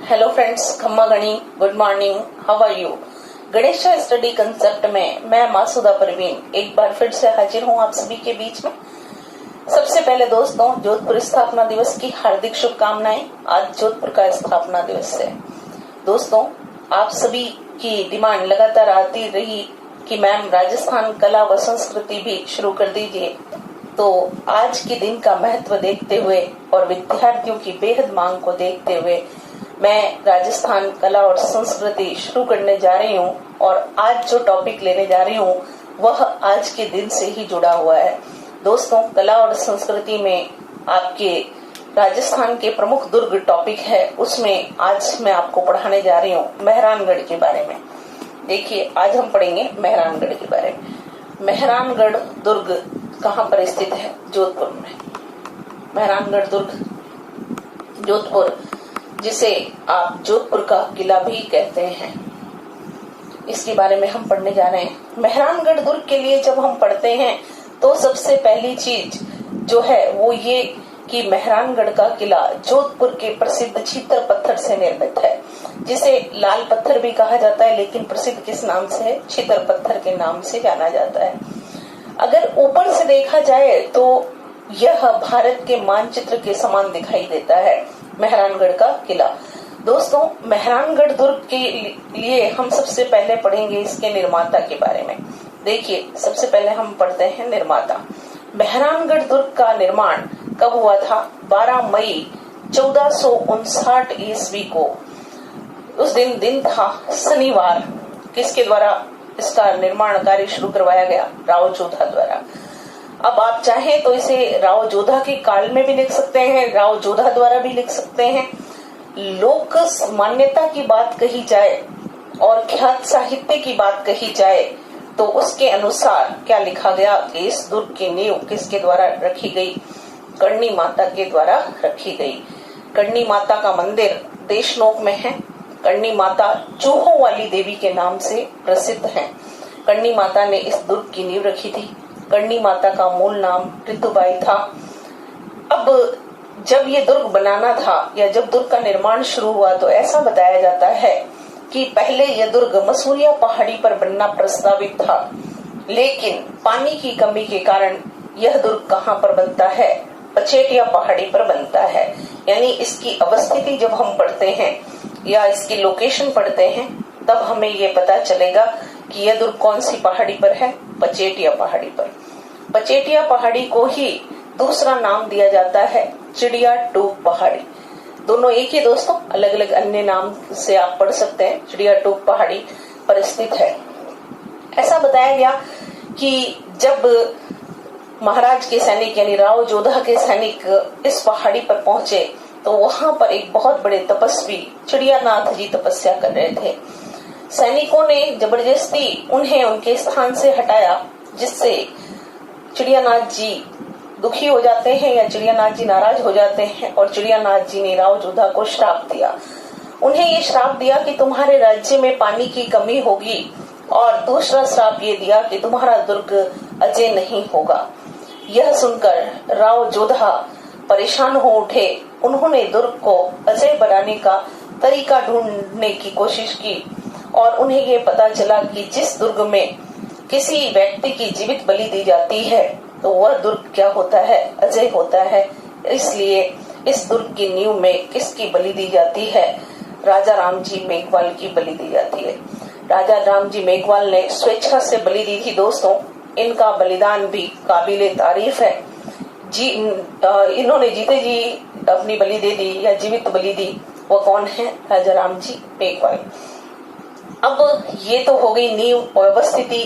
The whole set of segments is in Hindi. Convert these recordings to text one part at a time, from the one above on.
हेलो फ्रेंड्स, खम्मा गणी, good morning, how are you. Ganesh study concept में मैं मासूदा परवीन एक बार फिर से हाजिर हूँ आप सभी के बीच में। सबसे पहले दोस्तों, जोधपुर स्थापना दिवस की हार्दिक शुभकामनाएं। आज जोधपुर का स्थापना दिवस है। दोस्तों, आप सभी की डिमांड लगातार आती रही कि मैम राजस्थान कला व संस्कृति भी शुरू कर दीजिए, तो आज के दिन का महत्व देखते हुए और विद्यार्थियों की बेहद मांग को देखते हुए मैं राजस्थान कला और संस्कृति शुरू करने जा रही हूँ। और आज जो टॉपिक लेने जा रही हूँ वह आज के दिन से ही जुड़ा हुआ है। दोस्तों, कला और संस्कृति में आपके राजस्थान के प्रमुख दुर्ग टॉपिक है, उसमें आज मैं आपको पढ़ाने जा रही हूँ मेहरानगढ़ के बारे में। देखिए, आज हम पढ़ेंगे मेहरानगढ़ के बारे में। मेहरानगढ़ दुर्ग कहाँ पर स्थित है? जोधपुर में। मेहरानगढ़ दुर्ग जोधपुर, जिसे आप जोधपुर का किला भी कहते हैं, इसके बारे में हम पढ़ने जा रहे हैं। मेहरानगढ़ दुर्ग के लिए जब हम पढ़ते हैं तो सबसे पहली चीज जो है वो ये कि मेहरानगढ़ का किला जोधपुर के प्रसिद्ध छीतर पत्थर से निर्मित है, जिसे लाल पत्थर भी कहा जाता है, लेकिन प्रसिद्ध किस नाम से है? छीतर पत्थर के नाम से जाना जाता है। अगर ऊपर से देखा जाए तो यह भारत के मानचित्र के समान दिखाई देता है, मेहरानगढ़ का किला। दोस्तों, मेहरानगढ़ दुर्ग के लिए हम सबसे पहले पढ़ेंगे इसके निर्माता के बारे में। देखिए, सबसे पहले हम पढ़ते हैं निर्माता। मेहरानगढ़ दुर्ग का निर्माण कब हुआ था? 12 मई 1459 ईस्वी को। उस दिन था शनिवार। किसके द्वारा इसका निर्माण कार्य शुरू करवाया गया? राव जोधा द्वारा। अब आप चाहें तो इसे राव जोधा के काल में भी लिख सकते हैं, राव जोधा द्वारा भी लिख सकते हैं। लोक मान्यता की बात कही जाए और ख्यात साहित्य की बात कही जाए तो उसके अनुसार क्या लिखा गया कि इस दुर्ग की नींव किसके द्वारा रखी गई? कर्णी माता के द्वारा रखी गई। कर्णी माता का मंदिर देशनोक में है। कर्णी माता चूहों वाली देवी के नाम से प्रसिद्ध है। कर्णी माता ने इस दुर्ग की नींव रखी थी। कर्णी माता का मूल नाम ऋतुबाई था। अब जब ये दुर्ग बनाना था या जब दुर्ग का निर्माण शुरू हुआ तो ऐसा बताया जाता है कि पहले यह दुर्ग मसूरिया पहाड़ी पर बनना प्रस्तावित था, लेकिन पानी की कमी के कारण यह दुर्ग कहाँ पर बनता है? पचेटिया पहाड़ी पर बनता है। यानी इसकी अवस्थिति जब हम पढ़ते हैं या इसकी लोकेशन पढ़ते हैं तब हमें ये पता चलेगा कि यह दुर्ग कौन सी पहाड़ी पर है? पचेटिया पहाड़ी पर। पचेटिया पहाड़ी को ही दूसरा नाम दिया जाता है चिड़िया टूक पहाड़ी। दोनों एक ही दोस्तों, अलग अलग अन्य नाम से आप पढ़ सकते हैं। चिड़िया टूक पहाड़ी पर स्थित है। ऐसा बताया गया कि जब महाराज के सैनिक यानी राव जोधा के सैनिक इस पहाड़ी पर पहुंचे तो वहां पर एक बहुत बड़े तपस्वी चिड़ियानाथ जी तपस्या कर रहे थे। सैनिकों ने जबरदस्ती उन्हें उनके स्थान से हटाया, जिससे चिड़ियानाथ जी दुखी हो जाते हैं या चिड़ियानाथ जी नाराज हो जाते हैं और चिड़ियानाथ जी ने राव जोधा को श्राप दिया। उन्हें ये श्राप दिया कि तुम्हारे राज्य में पानी की कमी होगी, और दूसरा श्राप ये दिया कि तुम्हारा दुर्ग अजय नहीं होगा। यह सुनकर राव जोधा परेशान हो उठे। उन्होंने दुर्ग को अजय बनाने का तरीका ढूंढने की कोशिश की और उन्हें ये पता चला कि जिस दुर्ग में किसी व्यक्ति की जीवित बलि दी जाती है तो वह दुर्ग क्या होता है? अजय होता है। इसलिए इस दुर्ग की नींव में किसकी बलि दी जाती है? राजा राम जी मेघवाल की बलि दी जाती है। राजा राम जी मेघवाल ने स्वेच्छा से बलि दी थी। दोस्तों, इनका बलिदान भी काबिले तारीफ है। इन्होंने जीते जी अपनी बलि दे दी या जीवित बलि दी। वो कौन है? राजा राम जी मेघवाल। अब ये तो हो गई नींव और अवस्थिति।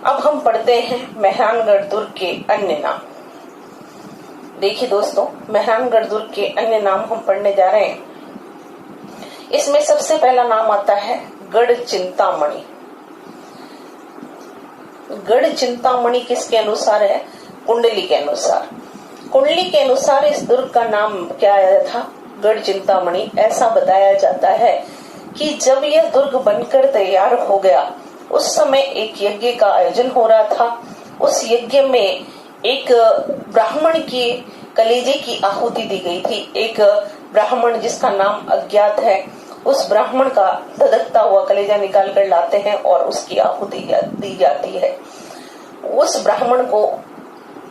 अब हम पढ़ते हैं मेहरानगढ़ दुर्ग के अन्य नाम। देखिए दोस्तों, मेहरानगढ़ दुर्ग के अन्य नाम हम पढ़ने जा रहे हैं। इसमें सबसे पहला नाम आता है गढ़ चिंतामणि। गढ़ चिंतामणि किसके अनुसार है? कुंडली के अनुसार। कुंडली के अनुसार इस दुर्ग का नाम क्या आया था? गढ़ चिंतामणि। ऐसा बताया जाता है कि जब यह दुर्ग बनकर तैयार हो गया उस समय एक यज्ञ का आयोजन हो रहा था। उस यज्ञ में एक ब्राह्मण की कलेजे की आहुति दी गई थी। एक ब्राह्मण जिसका नाम अज्ञात है, उस ब्राह्मण का धधकता हुआ कलेजा निकाल कर लाते हैं और उसकी आहुति दी जाती है। उस ब्राह्मण को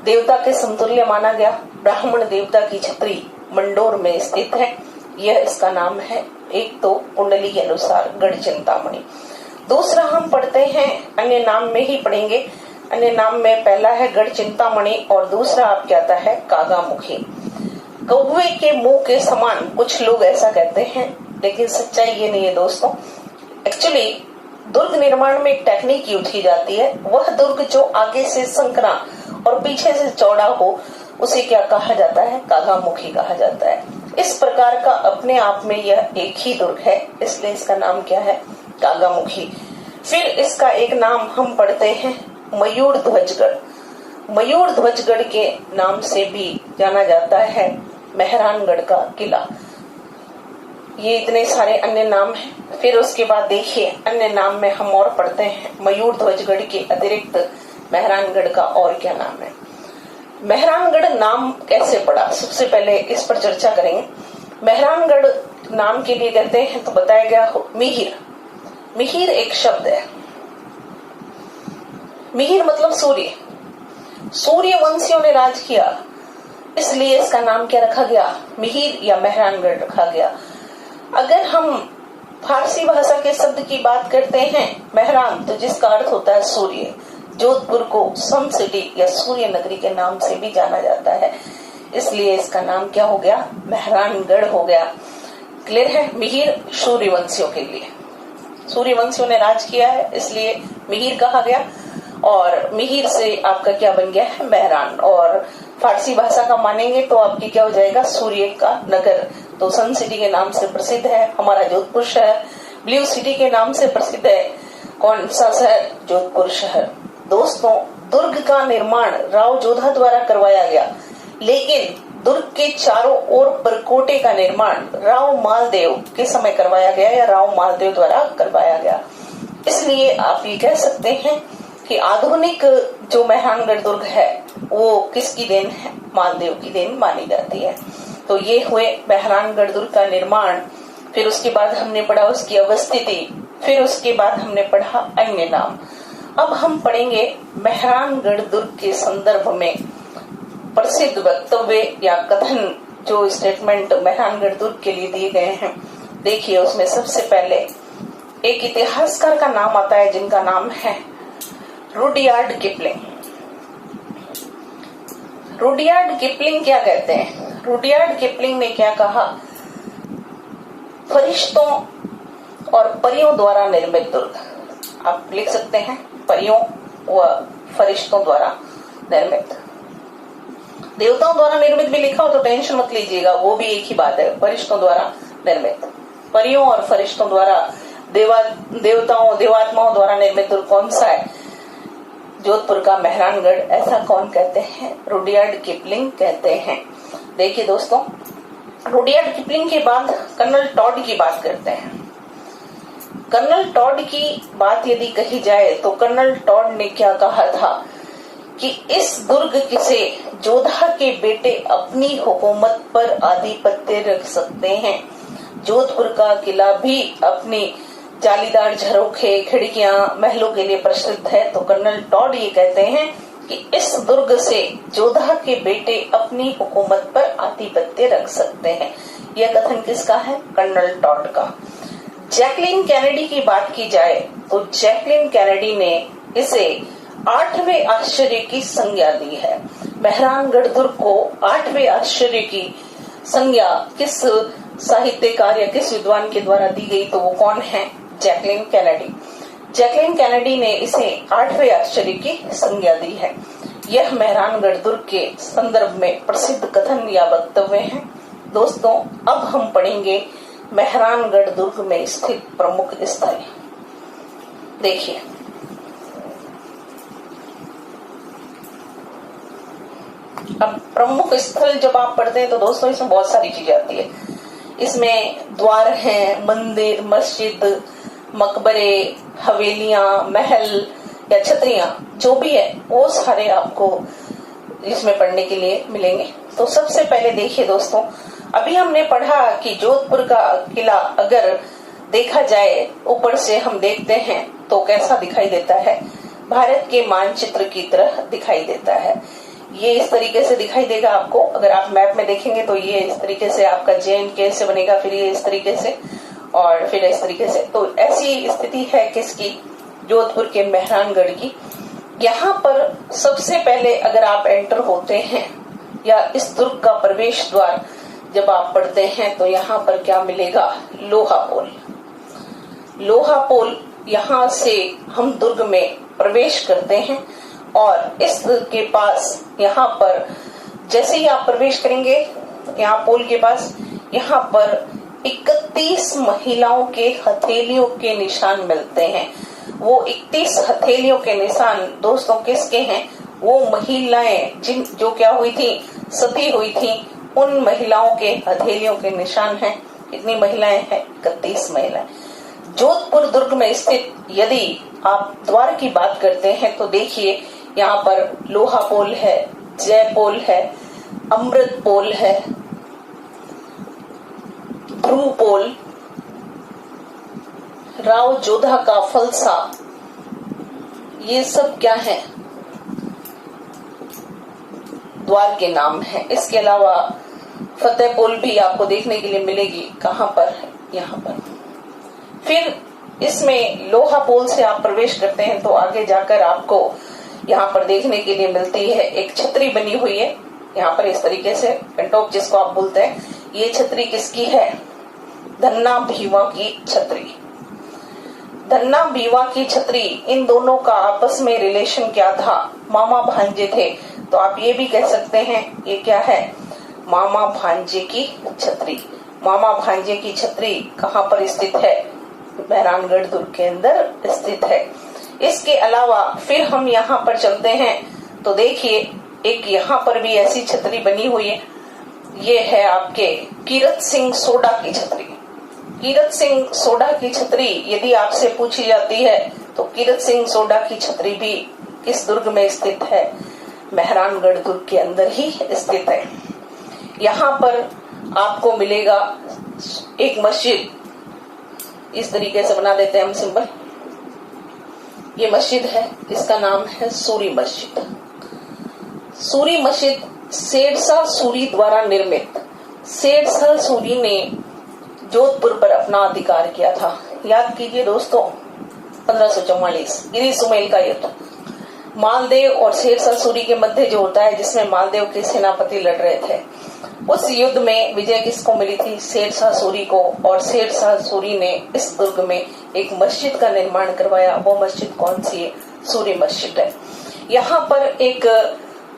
देवता के समतुल्य माना गया। ब्राह्मण देवता की छत्री मंडोर में स्थित है। यह इसका नाम है। एक तो कुंडली के अनुसार गढ़ चिंतामणि। दूसरा हम पढ़ते हैं, अन्य नाम में ही पढ़ेंगे। अन्य नाम में पहला है गढ़ चिंतामणि और दूसरा आपके आता है कागामुखी। कौवे के मुंह के समान कुछ लोग ऐसा कहते हैं, लेकिन सच्चाई ये नहीं है दोस्तों। एक्चुअली दुर्ग निर्माण में एक टेक्निक यूज की जाती है। वह दुर्ग जो आगे से संकरा और पीछे से चौड़ा हो उसे क्या कहा जाता है? कागामुखी कहा जाता है। इस प्रकार का अपने आप में यह एक ही दुर्ग है, इसलिए इसका नाम क्या है? कागामुखी। फिर इसका एक नाम हम पढ़ते हैं मयूर ध्वजगढ़। मयूर ध्वजगढ़ के नाम से भी जाना जाता है मेहरानगढ़ का किला। ये इतने सारे अन्य नाम हैं। फिर उसके बाद देखिए अन्य नाम में हम और पढ़ते हैं मयूर ध्वजगढ़ के अतिरिक्त मेहरानगढ़ का और क्या नाम है। मेहरानगढ़ नाम कैसे पड़ा, सबसे पहले इस पर चर्चा करेंगे। मेहरानगढ़ नाम के लिए कहते हैं तो बताया गया मिहिर। मिहिर एक शब्द है। मिहिर मतलब सूर्य। सूर्य वंशियों ने राज किया, इसलिए इसका नाम क्या रखा गया? मिहिर या मेहरानगढ़ रखा गया। अगर हम फारसी भाषा के शब्द की बात करते हैं मेहरान, तो जिसका अर्थ होता है सूर्य। जोधपुर को सन सिटी या सूर्य नगरी के नाम से भी जाना जाता है, इसलिए इसका नाम क्या हो गया? मेहरानगढ़ हो गया। क्लियर है? मिहिर सूर्यवंशियों के लिए, सूर्यवंशियों ने राज किया है इसलिए मिहिर कहा गया। और मिहिर से आपका क्या बन गया है? मेहरान। और फारसी भाषा का मानेंगे तो आपकी क्या हो जाएगा? सूर्य का नगर। तो सन सिटी के नाम से प्रसिद्ध है हमारा जोधपुर शहर। ब्लू सिटी के नाम से प्रसिद्ध है कौन सा शहर? जोधपुर शहर। दोस्तों, दुर्ग का निर्माण राव जोधा द्वारा करवाया गया, लेकिन दुर्ग के चारों ओर परकोटे का निर्माण राव मालदेव के समय करवाया गया या राव मालदेव द्वारा करवाया गया। इसलिए आप ये कह सकते हैं कि आधुनिक जो मेहरानगढ़ दुर्ग है वो किसकी देन है? मालदेव की देन मानी जाती है। तो ये हुए मेहरानगढ़ दुर्ग का निर्माण। फिर उसके बाद हमने पढ़ा उसकी अवस्थिति। फिर उसके बाद हमने पढ़ा अन्य नाम। अब हम पढ़ेंगे मेहरानगढ़ दुर्ग के संदर्भ में प्रसिद्ध वक्तव्य या कथन, जो स्टेटमेंट मेहरानगढ़ दुर्ग के लिए दिए गए हैं। देखिए उसमें सबसे पहले एक इतिहासकार का नाम आता है जिनका नाम है रुडयार्ड किपलिंग। रुडयार्ड किपलिंग क्या कहते हैं? रुडयार्ड किपलिंग ने क्या कहा? फरिश्तों और परियों द्वारा निर्मित दुर्ग। आप लिख सकते हैं परियों व फरिश्तों द्वारा निर्मित। देवताओं द्वारा निर्मित भी लिखा हो तो टेंशन मत लीजिएगा, वो भी एक ही बात है। फरिश्तों द्वारा निर्मित, परियों और फरिश्तों द्वारा, देवताओं देवात्माओं द्वारा निर्मित दुर्ग कौन सा है? जोधपुर का मेहरानगढ़। ऐसा कौन कहते हैं? रुडयार्ड किपलिंग कहते हैं। देखिए दोस्तों, रुडयार्ड किपलिंग के बाद कर्नल टॉड की बात करते हैं। कर्नल टॉड की बात यदि कही जाए तो कर्नल टॉड ने क्या कहा था कि इस दुर्ग से जोधा के बेटे अपनी हुकूमत पर आधिपत्य रख सकते हैं। जोधपुर का किला भी अपनी जालीदार झरोखे, खिड़कियां, महलों के लिए प्रसिद्ध है। तो कर्नल टॉड ये कहते हैं कि इस दुर्ग से जोधा के बेटे अपनी हुकूमत पर आधिपत्य रख सकते हैं। यह कथन किसका है? कर्नल टॉड का। जैकलिन कैनेडी की बात की जाए तो जैकलिन कैनेडी ने इसे 8वें आश्चर्य की संज्ञा दी है। मेहरानगढ़ दुर्ग को 8वें आश्चर्य की संज्ञा किस साहित्यकार या किस विद्वान के द्वारा दी गई? तो वो कौन है? Jacqueline Kennedy. जैकलिन कैनेडी ने इसे 8वें आश्चर्य की संज्ञा दी है। यह मेहरानगढ़ दुर्ग के संदर्भ में प्रसिद्ध कथन या वक्तव्य हैं। दोस्तों, अब हम पढ़ेंगे मेहरानगढ़ दुर्ग में स्थित प्रमुख स्थल। देखिए, अब प्रमुख स्थल जब आप पढ़ते हैं तो दोस्तों इसमें बहुत सारी चीजें आती है। इसमें द्वार हैं, मंदिर, मस्जिद, मकबरे, हवेलियां, महल या छतरियां, जो भी है वो सारे आपको इसमें पढ़ने के लिए मिलेंगे। तो सबसे पहले देखिए दोस्तों, अभी हमने पढ़ा कि जोधपुर का किला अगर देखा जाए, ऊपर से हम देखते हैं तो कैसा दिखाई देता है, भारत के मानचित्र की तरह दिखाई देता है। ये इस तरीके से दिखाई देगा आपको। अगर आप मैप में देखेंगे तो ये इस तरीके से आपका JNK से बनेगा, फिर ये इस तरीके से और फिर इस तरीके से। तो ऐसी स्थिति है किसकी, जोधपुर के मेहरानगढ़ की। यहाँ पर सबसे पहले अगर आप एंटर होते हैं या इस दुर्ग का प्रवेश द्वार जब आप पढ़ते हैं तो यहाँ पर क्या मिलेगा, लोहा पोल। लोहा पोल, यहाँ से हम दुर्ग में प्रवेश करते हैं और इस के पास यहाँ पर जैसे ही आप प्रवेश करेंगे, यहाँ पोल के पास यहाँ पर 31 महिलाओं के हथेलियों के निशान मिलते हैं। वो 31 हथेलियों के निशान दोस्तों किसके हैं, वो महिलाएं जो क्या हुई थी, सती हुई थी, उन महिलाओं के हथेलियों के निशान हैं। कितनी महिलाएं हैं, 31 महिलाएं। जोधपुर दुर्ग में स्थित यदि आप द्वार की बात करते हैं तो देखिए यहाँ पर लोहा पोल है, जय पोल है, अमृत पोल है, ध्रुव पोल, राव जोधा का फलसा, ये सब क्या है, द्वार के नाम है। इसके अलावा फतेह पोल भी आपको देखने के लिए मिलेगी। कहाँ पर, यहाँ पर। फिर इसमें लोहा पोल से आप प्रवेश करते हैं तो आगे जाकर आपको यहाँ पर देखने के लिए मिलती है एक छतरी बनी हुई है। यहाँ पर इस तरीके से पेंटोप जिसको आप बोलते हैं, ये छतरी किसकी है, धन्ना भीवा की छतरी। धन्ना भीवा की छतरी, इन दोनों का आपस में रिलेशन क्या था, मामा भांजे थे। तो आप ये भी कह सकते हैं ये क्या है, मामा भांजे की छतरी। मामा भांजे की छतरी कहाँ पर स्थित है, मेहरानगढ़ दुर्ग के अंदर स्थित है। इसके अलावा फिर हम यहाँ पर चलते हैं तो देखिए एक यहाँ पर भी ऐसी छतरी बनी हुई है। ये है आपके कीरत सिंह सोडा की छतरी। कीरत सिंह सोडा की छतरी यदि आपसे पूछी जाती है तो कीरत सिंह सोडा की छतरी भी किस दुर्ग में स्थित है, मेहरानगढ़ दुर्ग के अंदर ही स्थित है। यहाँ पर आपको मिलेगा एक मस्जिद, इस तरीके से बना देते हैं हम सिंबल। ये मस्जिद है, इसका नाम है सूरी मस्जिद। सूरी मस्जिद शेरशाह सूरी द्वारा निर्मित। शेरशाह सूरी ने जोधपुर पर अपना अधिकार किया था। याद कीजिए दोस्तों, 1544 गिरी सुमेल का युद्ध, मालदेव और शेरशाह सूरी के मध्य जो होता है, जिसमें मालदेव के सेनापति लड़ रहे थे। उस युद्ध में विजय किसको मिली थी, शेरशाह सूरी को। और शेरशाह सूरी ने इस दुर्ग में एक मस्जिद का निर्माण करवाया। वो मस्जिद कौन सी है, सूरी मस्जिद है। यहाँ पर एक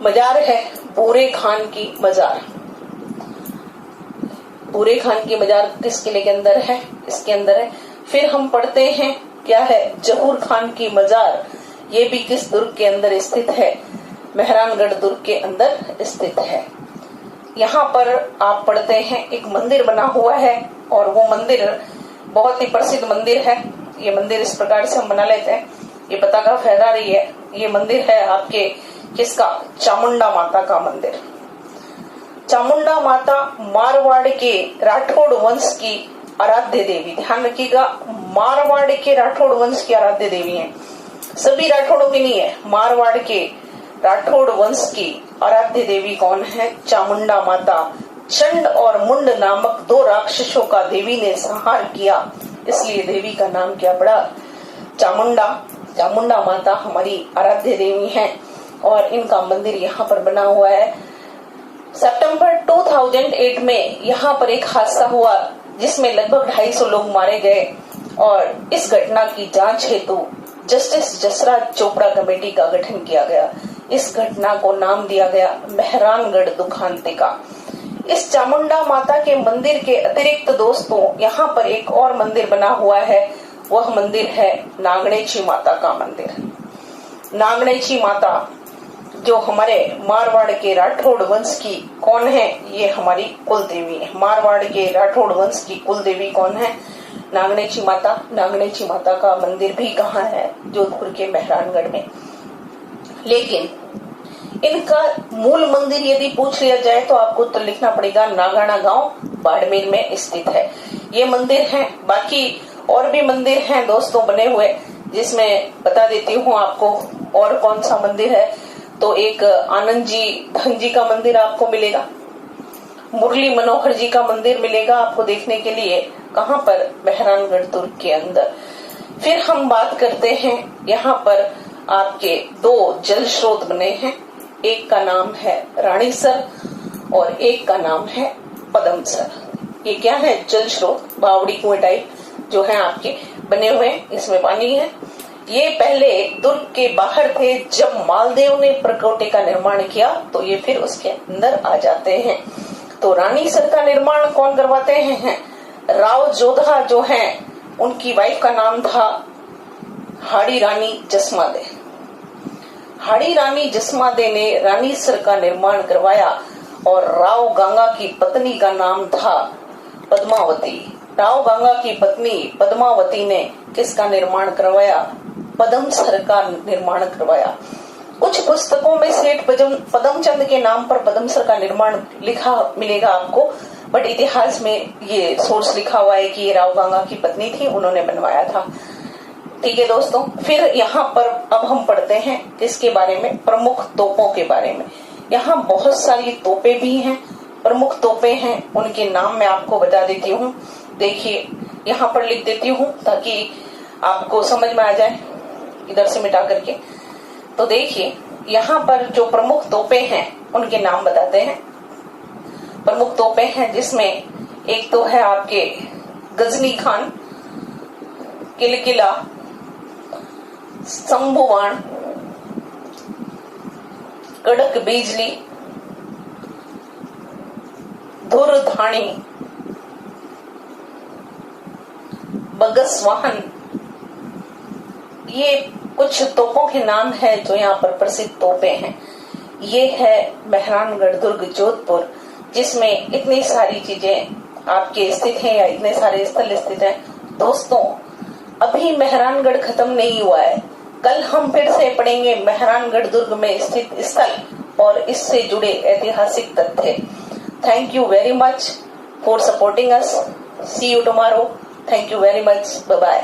मजार है, बूरे खान की मजार। बूरे खान की मजार किस किले के अंदर है, इसके अंदर है। फिर हम पढ़ते हैं क्या है, जहूर खान की मजार। ये भी किस दुर्ग के अंदर स्थित है, मेहरानगढ़ दुर्ग के अंदर स्थित है। यहाँ पर आप पढ़ते हैं एक मंदिर बना हुआ है और वो मंदिर बहुत ही प्रसिद्ध मंदिर है। ये मंदिर इस प्रकार से हम बना लेते हैं, ये पताका फहरा रही है। ये मंदिर है आपके किसका, चामुंडा माता का मंदिर। चामुंडा माता मारवाड़ के राठौड़ वंश की आराध्य देवी। ध्यान रखिएगा, मारवाड़ के राठौड़ वंश की आराध्य देवी है, सभी राठौड़ों की नहीं है। मारवाड़ के राठौड़ वंश की आराध्य देवी कौन है, चामुंडा माता। चंड और मुंड नामक 2 राक्षसों का देवी ने संहार किया, इसलिए देवी का नाम क्या पड़ा, चामुंडा। चामुंडा माता हमारी आराध्य देवी हैं और इनका मंदिर यहाँ पर बना हुआ है। सितंबर 2008 में यहाँ पर एक हादसा हुआ जिसमें लगभग 250 लोग मारे गए और इस घटना की जांच हेतु जस्टिस जसराज चोपड़ा कमेटी का गठन किया गया। इस घटना को नाम दिया गया मेहरानगढ़ दुखांतिका। इस चामुंडा माता के मंदिर के अतिरिक्त दोस्तों यहाँ पर एक और मंदिर बना हुआ है, वह मंदिर है नागणेची माता का मंदिर। नागणेची माता जो हमारे मारवाड़ के राठौड़ वंश की कौन है, ये हमारी कुल देवी है। मारवाड़ के राठौड़ वंश की कुल देवी कौन है, नागणेची माता। नागणेची माता का मंदिर भी कहाँ है, जोधपुर के मेहरानगढ़ में। लेकिन इनका मूल मंदिर यदि पूछ लिया जाए तो आपको उत्तर लिखना पड़ेगा, नागाना गांव बाड़मेर में स्थित है ये मंदिर है। बाकी और भी मंदिर हैं दोस्तों बने हुए, जिसमें बता देती हूँ आपको और कौन सा मंदिर है। तो एक आनंद जी धन जी का मंदिर आपको मिलेगा, मुरली मनोहर जी का मंदिर मिलेगा आपको देखने के लिए। कहाँ पर? मेहरानगढ़ दुर्ग के अंदर। फिर हम बात करते हैं, यहाँ पर आपके 2 जल स्रोत बने हैं, एक का नाम है रानीसर और एक का नाम है पदमसर। ये क्या है? जल स्रोत, बावड़ी कुएं टाइप जो है आपके बने हुए, इसमें पानी है। ये पहले दुर्ग के बाहर थे, जब मालदेव ने प्रकोटे का निर्माण किया तो ये फिर उसके अंदर आ जाते हैं। तो रानीसर का निर्माण कौन करवाते हैं? राव जोधा जो हैं, उनकी वाइफ का नाम था हाड़ी रानी जसमादे। हाड़ी रानी जसमादे ने रानीसर का निर्माण करवाया और राव गंगा की पत्नी का नाम था पद्मावती। राव गंगा की पत्नी पद्मावती ने किसका निर्माण करवाया? पदमसर का निर्माण करवाया। कुछ पुस्तकों में सेठ पदमचंद के नाम पर पदमसर का निर्माण लिखा मिलेगा आपको, बट इतिहास में ये सोर्स लिखा हुआ है कि ये राव गंगा की पत्नी थी, उन्होंने बनवाया था। ठीक है दोस्तों, फिर यहाँ पर अब हम पढ़ते हैं किसके बारे में? प्रमुख तोपों के बारे में। यहाँ बहुत सारी तोपें भी हैं, प्रमुख तोपें हैं, उनके नाम मैं आपको बता देती हूँ। देखिए यहाँ पर लिख देती हूँ ताकि आपको समझ में आ जाए, इधर से मिटा करके। तो देखिए यहाँ पर जो प्रमुख तोपें हैं उनके नाम बताते हैं। प्रमुख तोपें हैं जिसमें एक तो है आपके गजनी खान, किलकिला, शंभुवाण, कड़क बिजली, धुरधाणी, बगसवाहन। ये कुछ तोपों के नाम है जो यहाँ पर प्रसिद्ध तोपें हैं। ये है मेहरानगढ़ दुर्ग जोधपुर, जिसमें इतनी सारी चीजें आपके स्थित हैं या इतने सारे स्थल स्थित हैं। दोस्तों अभी मेहरानगढ़ खत्म नहीं हुआ है, कल हम फिर से पढ़ेंगे मेहरानगढ़ दुर्ग में स्थित स्थल और इससे जुड़े ऐतिहासिक तथ्य। Thank you very much for supporting us. See you tomorrow. Thank you very much. Bye bye.